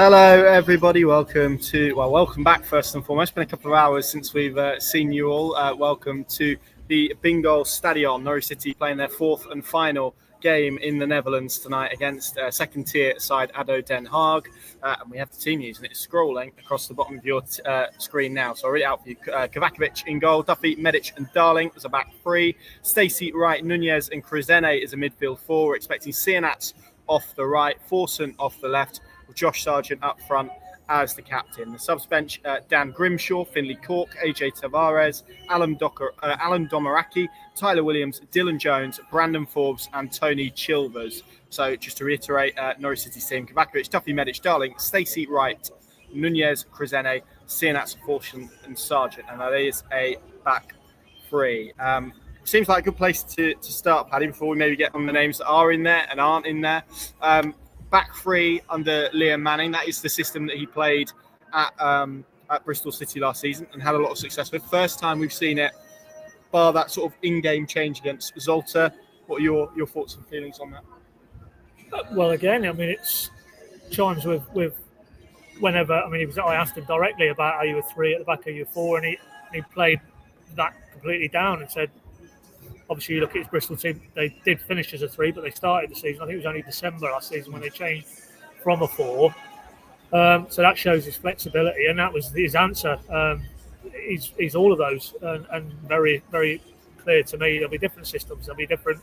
Hello, everybody. Welcome back first and foremost. It's been a couple of hours since we've seen you all. Welcome to the Bingoal Stadium. Norwich City playing their fourth and final game in the Netherlands tonight against second-tier side ADO Den Haag. And we have the team news, and it's scrolling across the bottom of your screen now. So I'll read it out for you. Kovacevic in goal. Duffy, Medic and Darling as a back three. Stacey, Wright, Nunez and Krezene is a midfield four. We're expecting Sienats off the right, Forson off the left, with Josh Sargent up front as the captain. The subs bench, Dan Grimshaw, Finley Cork, AJ Tavares, Alan Domaraki, Tyler Williams, Dylan Jones, Brandon Forbes and Tony Chilvers. So just to reiterate, Norwich City's team: Kovacevic, Duffy, Medic, Darling, Stacey, Wright, Nunez, Krezene, Sienats, Forson and Sargent. And that is a back three. Seems like a good place to start, Paddy, before we maybe get on the names that are in there and aren't in there. Back three under Liam Manning. That is the system that he played at Bristol City last season and had a lot of success with. First time we've seen it, bar that sort of in-game change against Zolta. What are your thoughts and feelings on that? Well, again, I mean, it's chimes with whenever. I mean, I asked him directly about are you a three at the back, are you a four, and he played that completely down and said, obviously, you look at his Bristol team, they did finish as a three, but they started the season, I think it was only December last season when they changed from a four. So that shows his flexibility, and that was his answer. He's all of those, and very, very clear to me. There'll be different systems, there'll be different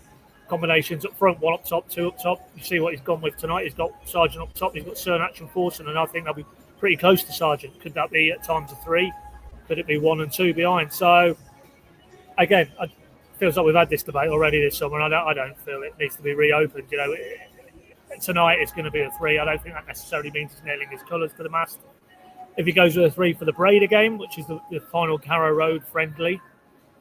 combinations up front, one up top, two up top. You see what he's gone with tonight. He's got Sargent up top, he's got Cernach and Forson, and I think they'll be pretty close to Sargent. Could that be at times a three? Could it be 1 and 2 behind? So, again, feels like we've had this debate already this summer, and I don't feel it needs to be reopened. You know, tonight it's going to be a three. I don't think that necessarily means he's nailing his colours to the mast. If he goes with a three for the Breda game, which is the final Carrow Road friendly,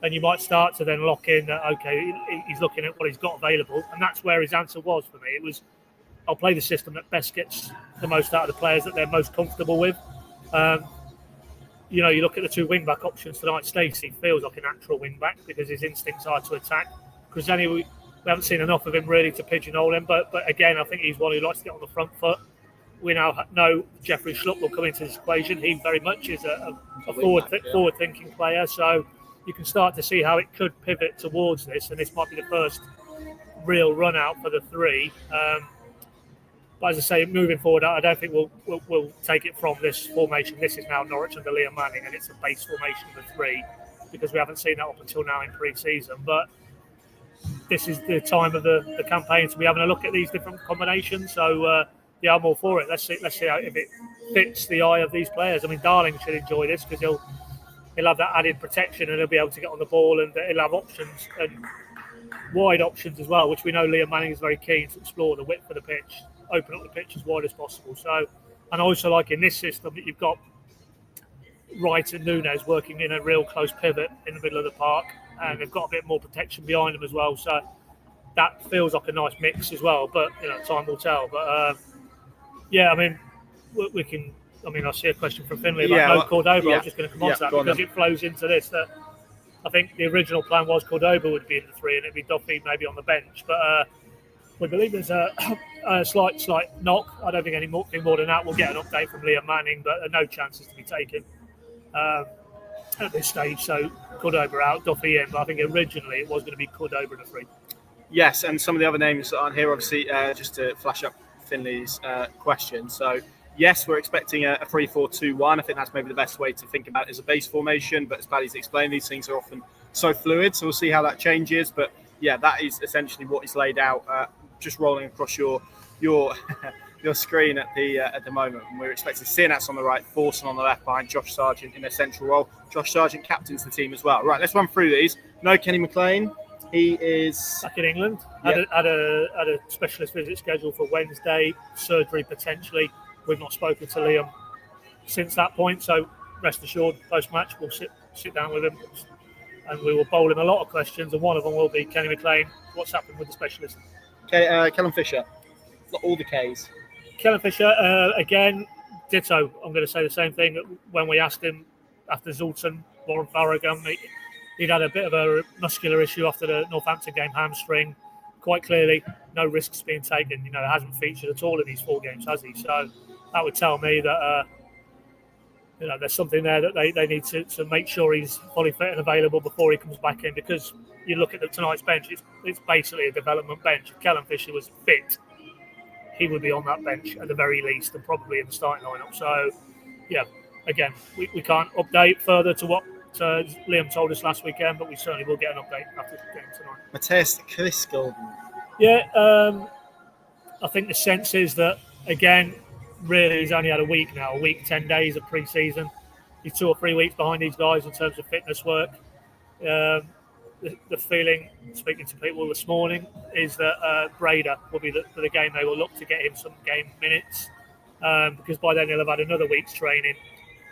then you might start to then lock in that, okay, he's looking at what he's got available, and that's where his answer was for me. It was, I'll play the system that best gets the most out of the players that they're most comfortable with. You know, you look at the two wing-back options tonight. Stacey feels like a natural wing-back because his instincts are to attack. Krezene, we haven't seen enough of him really to pigeonhole him. But again, I think he's one who likes to get on the front foot. We now know Jeffrey Schlupp will come into this equation. He very much is a forward-thinking player. So you can start to see how it could pivot towards this. And this might be the first real run-out for the three. But as I say, moving forward, I don't think we'll take it from this formation. This is now Norwich under Liam Manning, and it's a base formation of three because we haven't seen that up until now in pre-season. But this is the time of the campaign to be having a look at these different combinations. So, yeah, I'm all for it. Let's see how, if it fits the eye of these players. I mean, Darling should enjoy this because he'll have that added protection and he'll be able to get on the ball and he'll have options and wide options as well, which we know Liam Manning is very keen to explore the width of the pitch. Open up the pitch as wide as possible. So, and I also like in this system that you've got Wright and Nunez working in a real close pivot in the middle of the park, and they've got a bit more protection behind them as well. So that feels like a nice mix as well. But you know, time will tell. But yeah, I mean, we can. I mean, I see a question from Finley about Cordoba. I was just going to come on to that because it flows into this. That I think the original plan was Cordoba would be in the three, and it'd be Duffy maybe on the bench, but. We believe there's a slight knock. I don't think anything more than that. We'll get an update from Liam Manning, but no chances to be taken at this stage. So Cordoba out, Duffy in. But I think originally it was going to be Cordoba in the three. Yes, and some of the other names that aren't here, obviously, just to flash up Finley's question. So, yes, we're expecting a 3-4-2-1. I think that's maybe the best way to think about it as a base formation. But as Paddy's explained, these things are often so fluid. So we'll see how that changes. But yeah, that is essentially what is laid out. Just rolling across your screen at the moment. And we're expecting Sienats on the right, Forson on the left behind Josh Sargent in a central role. Josh Sargent captains the team as well. Right, let's run through these. No Kenny McLean. He is back in England. Had a specialist visit scheduled for Wednesday. Surgery potentially. We've not spoken to Liam since that point, so rest assured, post-match we'll sit down with him and we will bowl him a lot of questions, and one of them will be Kenny McLean. What's happened with the specialist? Okay, Callum Fisher. Not all the Ks. Callum Fisher, again, ditto. I'm going to say the same thing. When we asked him after Zoltan, Warren Farragut, he'd had a bit of a muscular issue after the Northampton game, hamstring. Quite clearly, no risks being taken. You know, it hasn't featured at all in these 4 games, has he? So, that would tell me that there's something there that they need to make sure he's fully fit and available before he comes back in. Because you look at tonight's bench, it's basically a development bench. If Callum Fisher was fit, he would be on that bench at the very least, and probably in the starting lineup. So, yeah, again, we can't update further to what Liam told us last weekend, but we certainly will get an update after the game tonight. Matthias Kvist. Yeah, I think the sense is that, again, really he's only had a week now, 10 days of pre-season. He's 2 or 3 weeks behind these guys in terms of fitness work. The feeling, speaking to people this morning, is that Breda will be the game they will look to get him some game minutes, because by then he'll have had another week's training,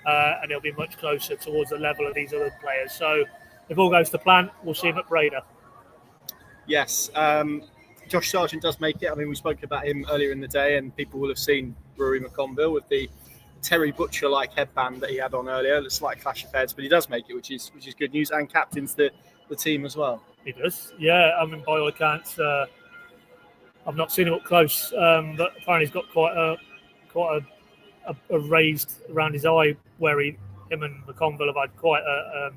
and he'll be much closer towards the level of these other players. So if all goes to plan, we'll see him at Breda. Yes, Josh Sargent does make it. I mean, we spoke about him earlier in the day, and people will have seen Rory McConville with the Terry Butcher-like headband that he had on earlier. A slight clash of heads, but he does make it, which is good news, and captains the team as well. He does, yeah. I mean, by all accounts, I've not seen him up close, but apparently he's got quite a raised around his eye where him and McConville have had quite a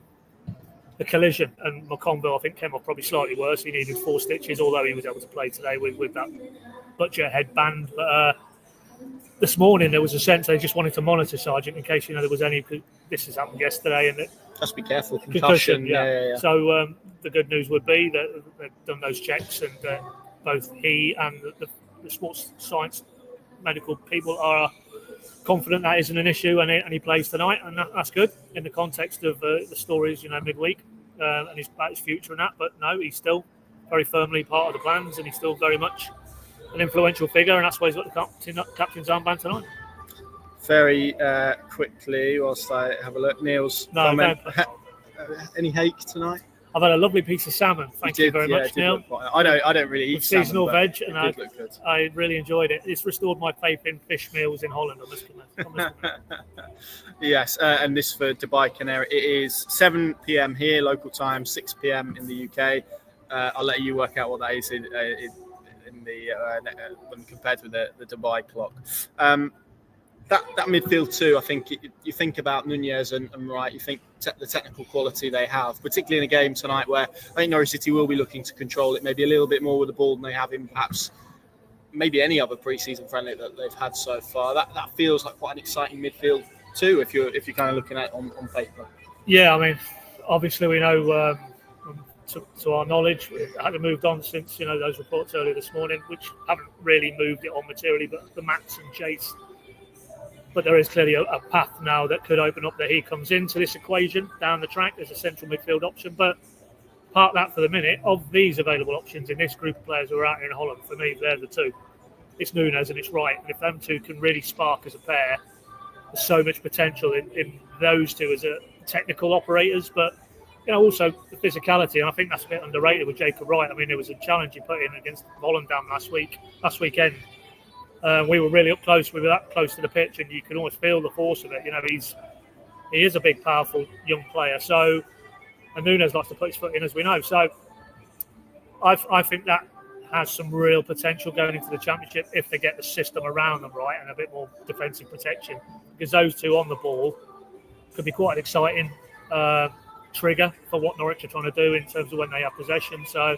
collision, and McConville, I think, came off probably slightly worse. He needed 4 stitches, although he was able to play today with that Butcher headband. But this morning there was a sense they just wanted to monitor Sargent in case there was any. This has happened yesterday, and just be careful. Concussion. Yeah. So the good news would be that they've done those checks, and both he and the sports science medical people are confident that isn't an issue, and he plays tonight, and that's good in the context of the stories midweek and about his future and that. But no, he's still very firmly part of the plans, and he's still very much an influential figure, and that's why he's got the captain's armband tonight. Very quickly, whilst I have a look, Neil's comment. Any hake tonight? I've had a lovely piece of salmon. Thank you very much, Neil. I don't really eat salmon, seasonal veg, and I really enjoyed it. It's restored my faith in fish meals in Holland. I must admit. Yes, and this for Dubai Canary. It is 7 p.m. here, local time, 6 p.m. in the UK. I'll let you work out what that is in the when compared with the Dubai clock. That midfield too, I think you think about Nunez and Wright, you think the technical quality they have, particularly in a game tonight where I think Norwich City will be looking to control it maybe a little bit more with the ball than they have in perhaps maybe any other pre-season friendly that they've had so far. That feels like quite an exciting midfield too, if you're kind of looking at it on paper. Yeah, I mean, obviously we know to our knowledge, it hadn't moved on since those reports earlier this morning, which haven't really moved it on materially, but the Max and Chase. But there is clearly a path now that could open up that he comes into this equation down the track as a central midfield option. But park that for the minute. Of these available options in this group of players who are out here in Holland, for me, they're the two. It's Nunez and it's Wright. And if them two can really spark as a pair, there's so much potential in those two as technical operators. But also the physicality. And I think that's a bit underrated with Jacob Wright. I mean, there was a challenge he put in against Volendam last weekend. We were really up close. We were that close to the pitch, and you can almost feel the force of it. He is a big, powerful young player. So, and Nunez likes to put his foot in, as we know. So, I think that has some real potential going into the Championship if they get the system around them right and a bit more defensive protection. Because those two on the ball could be quite an exciting trigger for what Norwich are trying to do in terms of when they have possession. So,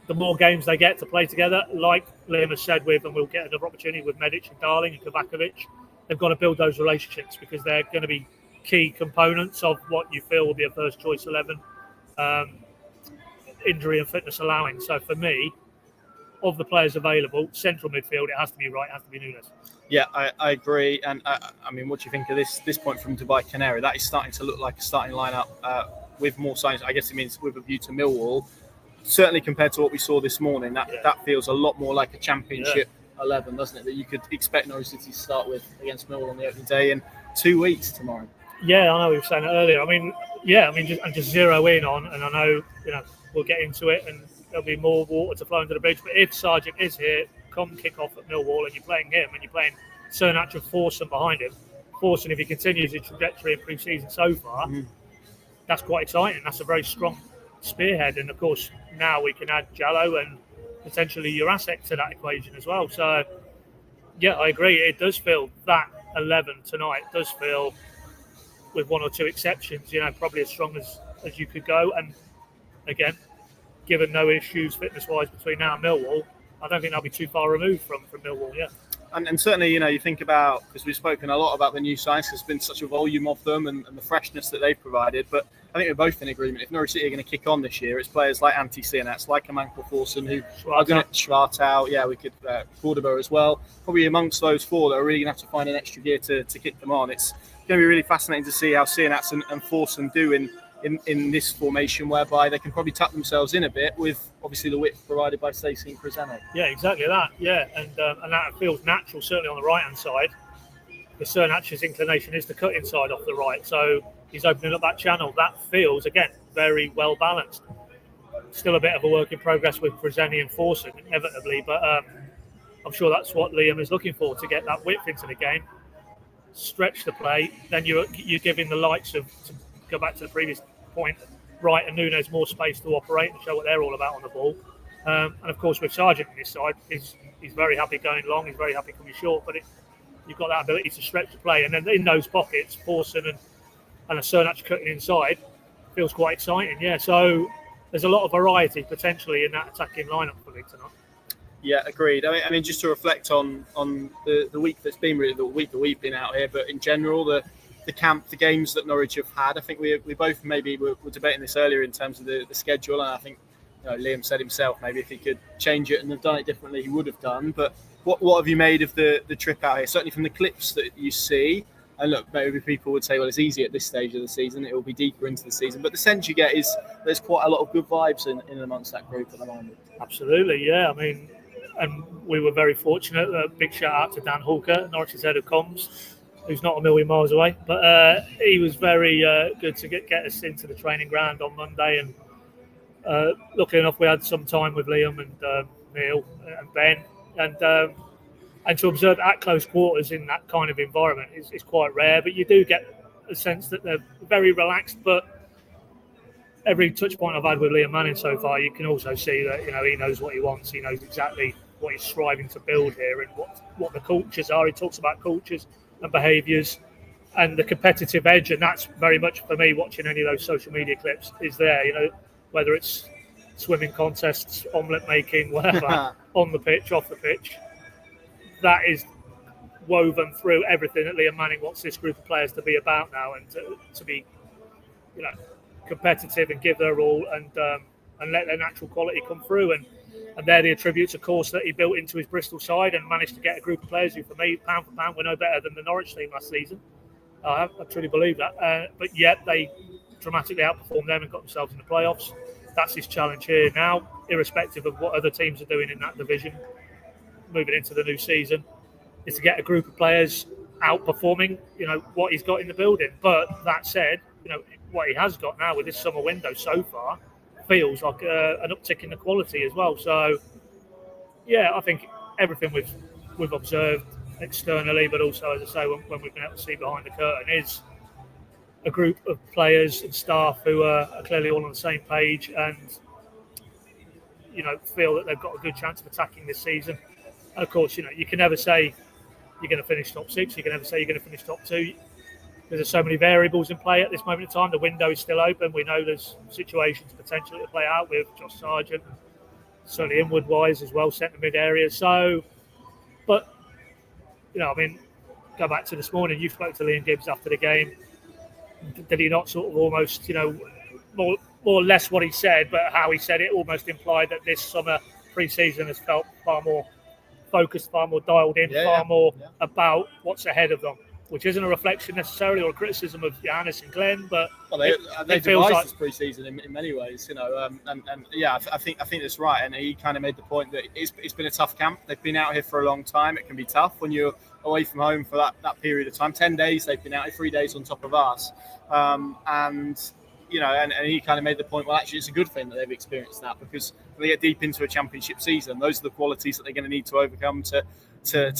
the more games they get to play together, like Liam has said and we'll get another opportunity with Medic and Darling and Kovakovic, they've got to build those relationships because they're going to be key components of what you feel will be a first choice 11, injury and fitness allowing. So for me, of the players available, central midfield, it has to be Wright, it has to be Nunez. Yeah, I agree. And I mean, what do you think of this point from Dubai Canary? That is starting to look like a starting lineup with more signs. I guess it means with a view to Millwall. Certainly compared to what we saw this morning, that feels a lot more like a Championship 11, doesn't it? That you could expect Norwich City to start with against Millwall on the opening day in 2 weeks tomorrow. Yeah, I know we were saying that earlier. I mean, just zero in on, and I know we'll get into it, and there'll be more water to flow under the bridge. But if Sargent is here, come kick off at Millwall, and you're playing him, and you're playing Cernak and Forson behind him. Forson, if he continues his trajectory in pre-season so far, that's quite exciting. That's a very strong spearhead, and of course now we can add Jallo and potentially Jurasek to that equation as well. So Yeah, I agree. It does feel that 11 tonight does feel, with one or two exceptions, probably as strong as you could go. And again, given no issues fitness-wise between now and Millwall, I don't think they'll be too far removed from Millwall, yeah. And certainly, you think about, because we've spoken a lot about the new signings, there's been such a volume of them and the freshness that they've provided. But I think we're both in agreement. If Norwich City are going to kick on this year, it's players like Antti Sienats, like Amanko Thorson, who are going to Schwartau. Yeah, we could Cordoba as well. Probably amongst those four that are really going to have to find an extra gear to kick them on. It's going to be really fascinating to see how Sienats and Thorson do in this formation, whereby they can probably tuck themselves in a bit with obviously the width provided by Stacey and Preseason. Yeah, exactly that. Yeah, and that feels natural, certainly on the right-hand side. The Cernac's inclination is to cut inside off the right, so he's opening up that channel. That feels, again, very well balanced. Still a bit of a work in progress with Preseason and Thorson, inevitably, but I'm sure that's what Liam is looking for, to get that width into the game, stretch the play. Then you're giving the likes of, to go back to the previous point, Wright and Nunes more space to operate and show what they're all about on the ball. And of course, with Sargent on this side, he's very happy going long, he's very happy coming short, but you've got that ability to stretch the play. And then in those pockets, Thorson and a Cernac cutting inside feels quite exciting. Yeah, so there's a lot of variety potentially in that attacking lineup for League tonight. Yeah, agreed. I mean, just to reflect on the week that's been, really the week that we've been out here, but in general, the camp, the games that Norwich have had, I think we both maybe were debating this earlier in terms of the schedule, and I think Liam said himself maybe if he could change it and have done it differently, he would have done. But what have you made of the trip out here? Certainly from the clips that you see, and look, maybe people would say, well, it's easy at this stage of the season, it will be deeper into the season, but the sense you get is there's quite a lot of good vibes in amongst that group at the moment. Absolutely, yeah. I mean, and we were very fortunate. Big shout out to Dan Hawker, Norwich's head of comms, who's not a million miles away, but he was very good to get us into the training ground on Monday. And luckily enough, we had some time with Liam and Neil and Ben, and to observe at close quarters in that kind of environment is quite rare. But you do get a sense that they're very relaxed. But every touch point I've had with Liam Manning so far, you can also see that he knows what he wants. He knows exactly what he's striving to build here and what the cultures are. He talks about cultures and behaviours and the competitive edge, and that's very much for me, watching any of those social media clips, is there, whether it's swimming contests, omelette making, whatever, on the pitch, off the pitch, that is woven through everything that Liam Manning wants this group of players to be about now, and to be competitive and give their all, and let their natural quality come through. And they're the attributes, of course, that he built into his Bristol side and managed to get a group of players who, for me, pound for pound, were no better than the Norwich team last season. I truly believe that. But yet they dramatically outperformed them and got themselves in the playoffs. That's his challenge here now, irrespective of what other teams are doing in that division, moving into the new season, is to get a group of players outperforming, what he's got in the building. But that said, what he has got now with this summer window so far feels like an uptick in the quality as well. So, yeah, I think everything we've observed externally, but also, as I say, when we've been able to see behind the curtain, is a group of players and staff who are clearly all on the same page and, feel that they've got a good chance of attacking this season. And of course, you can never say you're going to finish top 6. You can never say you're going to finish top 2. Because there's so many variables in play at this moment in time. The window is still open. We know there's situations potentially to play out with Josh Sargent, certainly inward-wise as well, centre mid area. So, but, go back to this morning. You spoke to Liam Gibbs after the game. Did he not sort of almost, more or less what he said, but how he said it almost implied that this summer pre-season has felt far more focused, far more dialed in, more about what's ahead of them, which isn't a reflection necessarily or a criticism of Johannes and Glenn, but they devised like this pre-season in many ways, I think that's right. And he kind of made the point that it's been a tough camp. They've been out here for a long time. It can be tough when you're away from home for that period of time. 10 days they've been out here, 3 days on top of us, and he kind of made the point, well, actually, it's a good thing that they've experienced that, because when they get deep into a championship season, those are the qualities that they're going to need to overcome to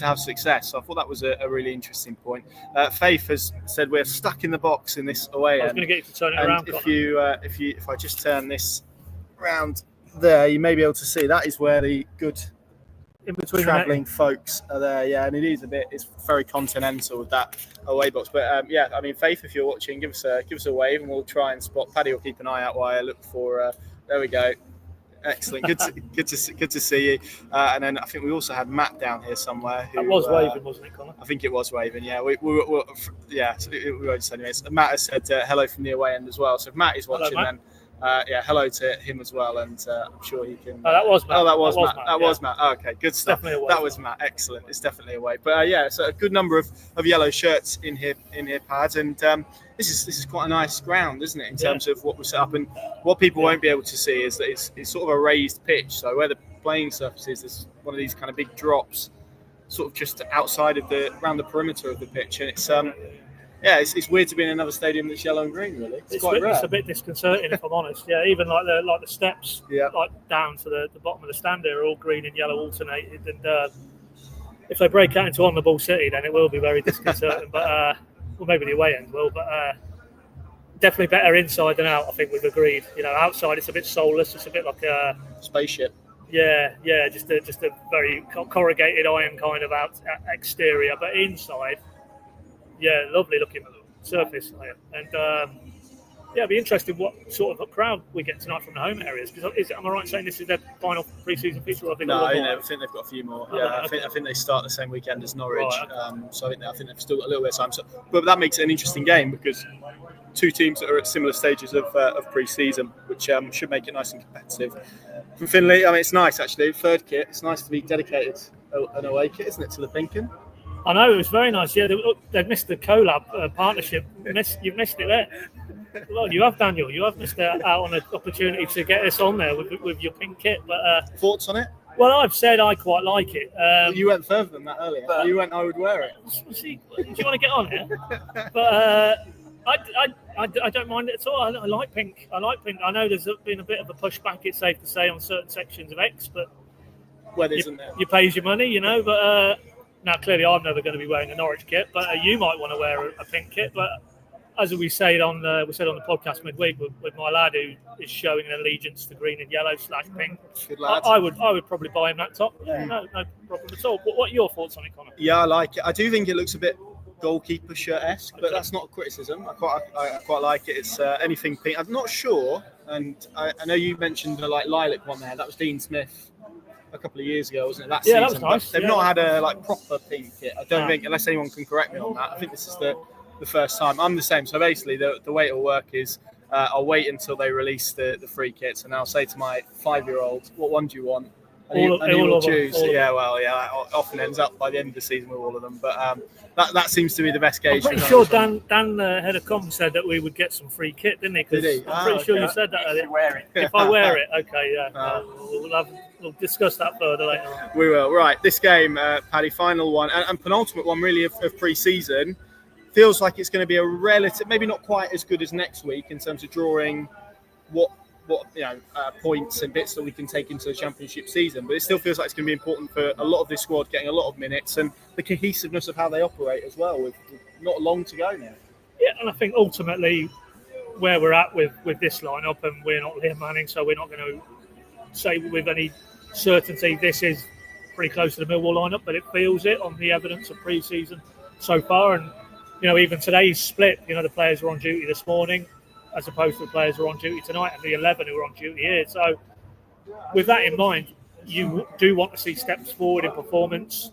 have success. So I thought that was a really interesting point. Faith has said we're stuck in the box in this away end. I was going to get you to turn it around. If I just turn this around there, you may be able to see that is where the good in between travelling folks are there, yeah, and it's very continental with that away box. But yeah, I mean, Faith, if you're watching, give us a wave, and we'll try and spot. Paddy will keep an eye out while I look for. There we go. Excellent, good to see you. And then I think we also had Matt down here somewhere. That was waving, wasn't it, Connor? I think it was waving. Yeah, we won't say anyways. Matt has said hello from the away end as well. So if Matt is watching, then. Hello to him as well, and I'm sure he can. Oh, that was Matt. That was Matt. Oh, okay, good stuff. That was Matt. Excellent. It's definitely away. But so a good number of yellow shirts in here, Pads, and this is quite a nice ground, isn't it? In terms of what we set up, and what people won't be able to see is that it's sort of a raised pitch. So where the playing surface is, there's one of these kind of big drops, sort of just outside of around the perimeter of the pitch, and it's it's weird to be in another stadium that's yellow and green. Really, it's quite rare. It's a bit disconcerting, if I'm honest. Yeah, even like the steps, like down to the bottom of the stand here, are all green and yellow alternated. And if they break out into on the ball City, then it will be very disconcerting. But well, maybe the away end will. But definitely better inside than out. I think we've agreed. You know, outside it's a bit soulless. It's a bit like a spaceship. Yeah, just a very corrugated iron kind of exterior, but inside. Yeah, lovely looking surface, and it'll be interesting what sort of a crowd we get tonight from the home areas. Because am I right in saying this is their final pre-season feature? I think they've got a few more. Yeah, I think they start the same weekend as Norwich, right. So I think they've still got a little bit of time. So, but that makes it an interesting game because two teams that are at similar stages of pre-season, which should make it nice and competitive. From Finley, I mean, it's nice actually. Third kit, it's nice to be dedicated an away kit, isn't it, to the Pinkin? I know, it was very nice. Yeah, they've missed the collab partnership. You've missed it there. Well, you have, Daniel. You have missed out on an opportunity to get us on there with your pink kit. But thoughts on it? Well, I've said I quite like it. You went further than that earlier. You went, I would wear it. See, do you want to get on here? But I don't mind it at all. I like pink. I know there's been a bit of a pushback, it's safe to say, on certain sections of X, but you pay your money, you know. But now, clearly, I'm never going to be wearing a Norwich kit, but you might want to wear a pink kit. But as we said on the podcast midweek with my lad who is showing an allegiance to green and yellow / pink, good lad. I would probably buy him that top. Yeah, no problem at all. What are your thoughts on it, Connor? Yeah, I like it. I do think it looks a bit goalkeeper shirt-esque, but that's not a criticism. I quite like it. It's anything pink. I'm not sure, and I know you mentioned the lilac one there. That was Dean Smith a couple of years ago, wasn't it? That season. That was nice. They've not had a proper pink kit. I don't think, unless anyone can correct me on that. I think this is the first time. I'm the same. So basically, the way it'll work is I'll wait until they release the free kits, and I'll say to my 5-year-old, "What one do you want?" And he will choose. That often ends up by the end of the season with all of them. But that seems to be the best gauge. I'm pretty sure Dan, head of comm, said that we would get some free kit, didn't he? Did he? I'm pretty sure you said that earlier. If I wear it, okay, yeah. We'll discuss that further later on. We will. Right, this game, Paddy, final one and penultimate one really of pre-season. Feels like it's going to be a relative, maybe not quite as good as next week in terms of drawing what points and bits that we can take into the championship season, but it still feels like it's going to be important for a lot of this squad getting a lot of minutes and the cohesiveness of how they operate as well, with not long to go now. Yeah, and I think ultimately where we're at with this lineup, and we're not Liam Manning, so we're not going to say with any certainty this is pretty close to the Millwall lineup, but it feels it on the evidence of pre-season so far. And even today's split, the players were on duty this morning as opposed to the players who are on duty tonight, and the 11 who are on duty here. So with that in mind, you do want to see steps forward in performance,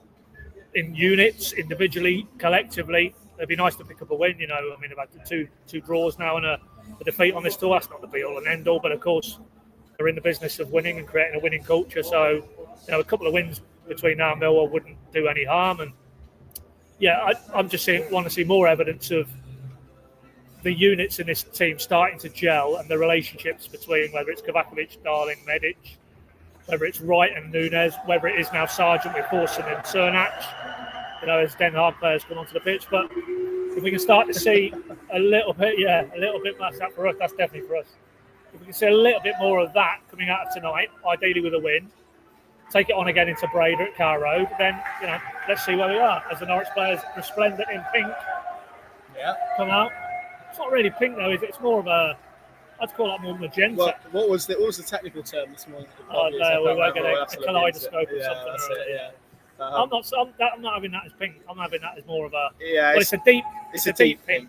in units, individually, collectively. It'd be nice to pick up a win. They've had two draws now and a defeat on this tour. That's not the be all and end all, but of course they're in the business of winning and creating a winning culture. So a couple of wins between now and Millwall wouldn't do any harm. And I'm just want to see more evidence of the units in this team starting to gel, and the relationships between, whether it's Kovacevic, Darling, Medic, whether it's Wright and Nunes, whether it is now Sargent with Forson and Cernach, as Den Haag players come onto the pitch. But if we can start to see a little bit, that's that for us. That's definitely for us. If we can see a little bit more of that coming out of tonight, ideally with a win, take it on again into Breda at Carr Road, then let's see where we are as the Norwich players, resplendent in pink, come out. It's not really pink though, is it? It's more of a I'd call that more magenta. Well, what was the technical term this morning? No, we were getting a kaleidoscope or Yeah, something. that's it, yeah. I'm not having that as pink. I'm having that as more of a. Yeah, Well, it's a deep pink. Yeah, It's a deep pink.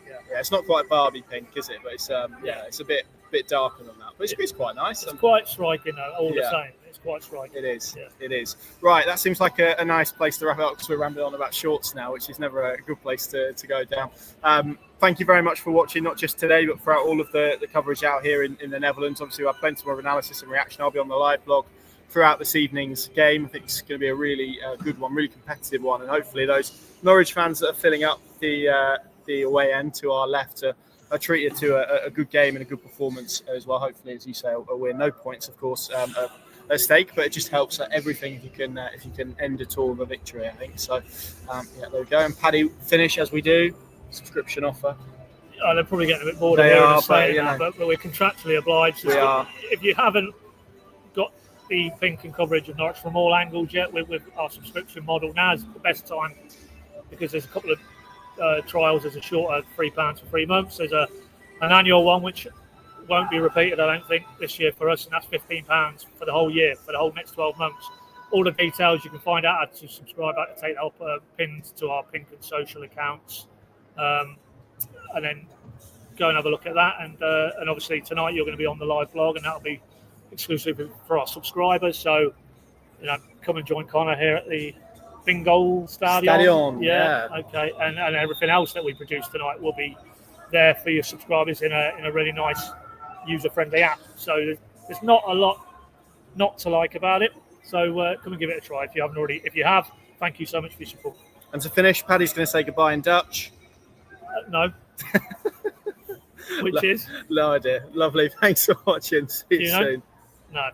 yeah. It's not quite Barbie pink, is it? But it's it's a bit darker than that. But it's quite nice. It's quite striking, all the same. It's quite striking. It is. Yeah. It is. Right, that seems like a nice place to wrap it up because we're rambling on about shorts now, which is never a good place to go down. Thank you very much for watching, not just today, but throughout all of the coverage out here in the Netherlands. Obviously, we'll have plenty more analysis and reaction. I'll be on the live blog throughout this evening's game. I think it's going to be a really good one, really competitive one, and hopefully those Norwich fans that are filling up the away end to our left are treated to a good game and a good performance as well. Hopefully, as you say, a win. No points, of course, at stake, but it just helps everything if you can end it all with a victory. I think so. There we go. And Paddy, finish as we do. Subscription offer. Oh, they're probably getting a bit bored They of hearing are, us say but, that, but we're contractually obliged. We are. If you haven't got the pink and coverage of Norwich from all angles yet, with our subscription model, now's the best time because there's a couple of trials. There's a shorter £3 for 3 months. There's an annual one which won't be repeated, I don't think, this year for us, and that's £15 for the whole year, for the whole next 12 months. All the details you can find out how to subscribe, how to take that up, pinned to our pink and social accounts, and then go and have a look at that. And obviously tonight you're going to be on the live blog, and that'll be exclusive for our subscribers. So come and join Connor here at the Bingoal Stadium. Yeah. Okay, and everything else that we produce tonight will be there for your subscribers in a really nice user-friendly app. So there's not a lot not to like about it. So come and give it a try if you haven't already. If you have, thank you so much for your support. And to finish, Paddy's going to say goodbye in Dutch. No. Which is? No idea. Lovely. Thanks for watching. See you soon. No.